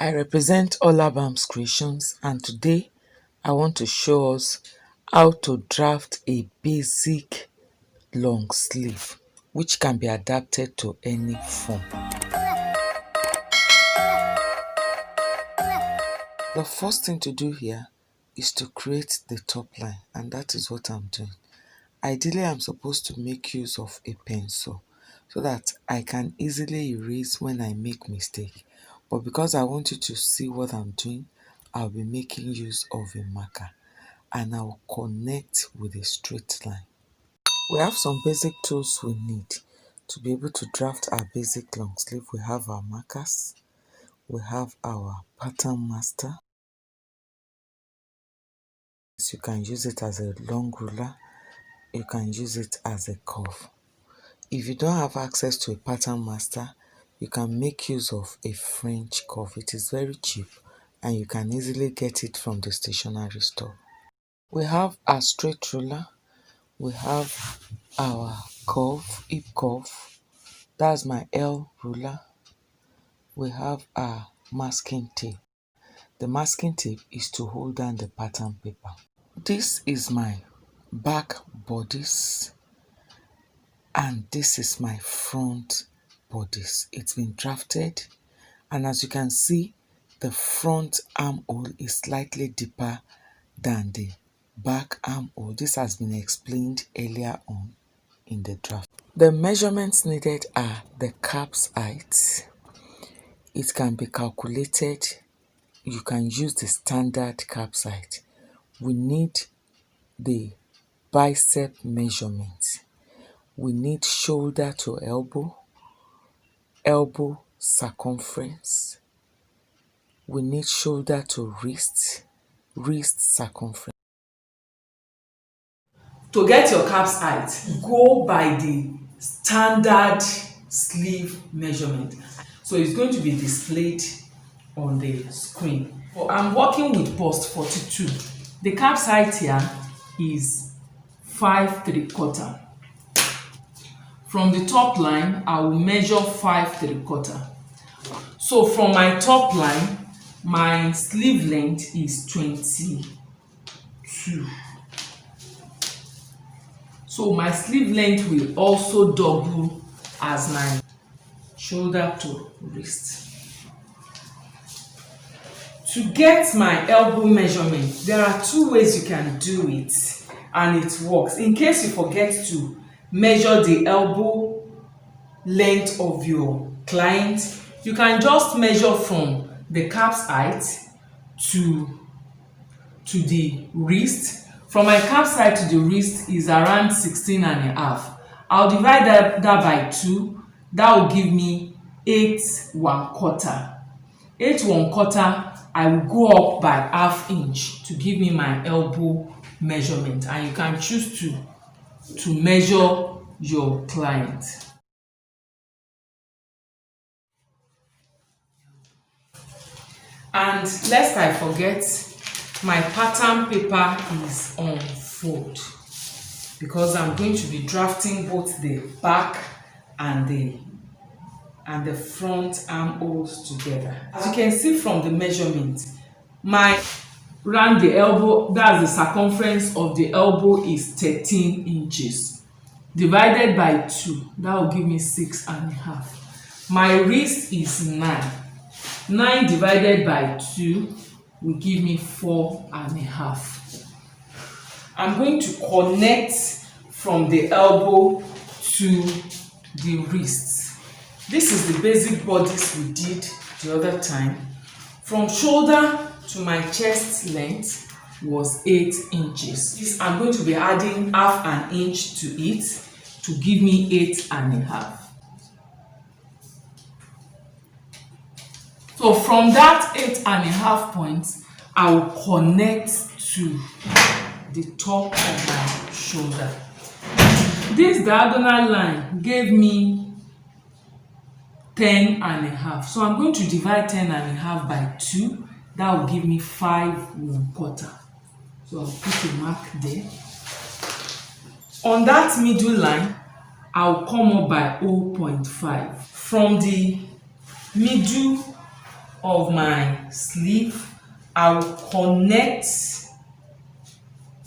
I represent Olabams Creations, and today I want to show us how to draft a basic long sleeve which can be adapted to any form. The first thing to do here is to create the top line, and that is what I'm doing. Ideally, I'm supposed to make use of a pencil so that I can easily erase when I make mistake. But because I want you to see what I'm doing, I'll be making use of a marker and I'll connect with a straight line. We have some basic tools we need to be able to draft our basic long sleeve. We have our markers, we have our pattern master. So you can use it as a long ruler, you can use it as a curve. If you don't have access to a pattern master, you can make use of a French curve. It is very cheap and you can easily get it from the stationery store. We have our straight ruler, we have our curve, hip curve, that's my L ruler. We have our masking tape. The masking tape is to hold down the pattern paper. This is my back bodice and this is my front bodice. It's been drafted, and as you can see, the front armhole is slightly deeper than the back armhole. This has been explained earlier on in the draft. The measurements needed are the cap's height. It can be calculated. You can use the standard cap's height. We need the bicep measurement. We need shoulder to elbow, elbow circumference. We need shoulder to wrist, wrist circumference. To get your cap's height, go by the standard sleeve measurement. So it's going to be displayed on the screen. I'm working with post 42. The cap's height here is 5 3/4. From the top line, I will measure 5 3/4. So from my top line, my sleeve length is 22. So my sleeve length will also double as my shoulder to wrist. To get my elbow measurement, there are two ways you can do it and it works. In case you forget to measure the elbow length of your client, you can just measure from the cap's height to the wrist. From my cap's height to the wrist is around 16.5. I'll divide that by 2. That will give me 8 1/4. 8 1/4, I will go up by ½ inch to give me my elbow measurement, and you can choose to measure your client. And lest I forget, my pattern paper is on fold because I'm going to be drafting both the back and the front armholes together. As you can see from the measurement, my round the elbow, that's the circumference of the elbow, is 13 inches. Divided by 2, that will give me 6.5. My wrist is 9. 9 divided by 2 will give me 4.5. I'm going to connect from the elbow to the wrist. This is the basic bodice we did the other time. From shoulder to my chest length was 8 inches. I'm going to be adding ½ an inch to it to give me 8.5. So from that 8.5 points, I will connect to the top of my shoulder. This diagonal line gave me 10.5. So I'm going to divide 10.5 by 2. That will give me 5 1/4. So I'll put a mark there. On that middle line, I'll come up by 0.5. From the middle of my sleeve, I will connect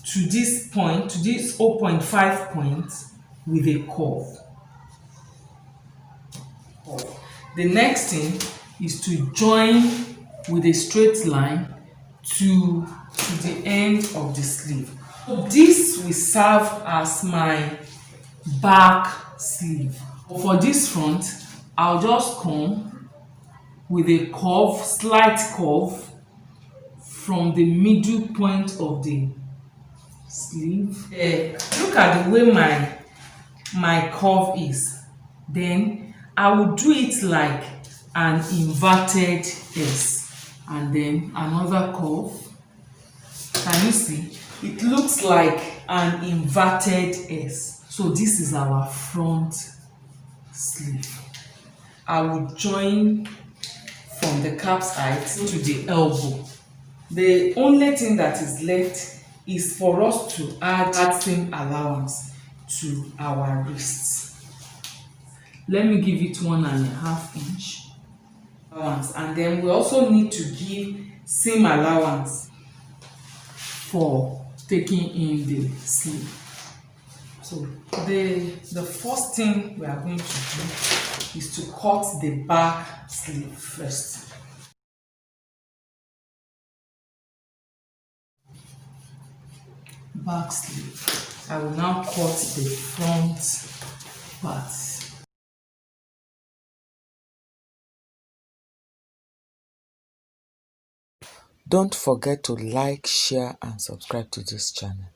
to this point, to this 0.5 point with a curve. The next thing is to join with a straight line to the end of the sleeve. This will serve as my back sleeve. For this front, I'll just come with a curve, slight curve from the middle point of the sleeve. Look at the way my curve is. Then I will do it like an inverted S, and then another curve. Can you see? It looks like an inverted S. So this is our front sleeve. I will join from the calf's height to the elbow. The only thing that is left is for us to add seam allowance to our wrists. Let me give it 1.5 inch allowance, and then we also need to give seam allowance for taking in the sleeve. So the first thing we are going to do is to cut the back sleeve first. Back sleeve. I will now cut the front part. Don't forget to like, share and subscribe to this channel.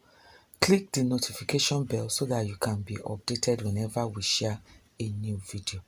Click the notification bell so that you can be updated whenever we share a new video.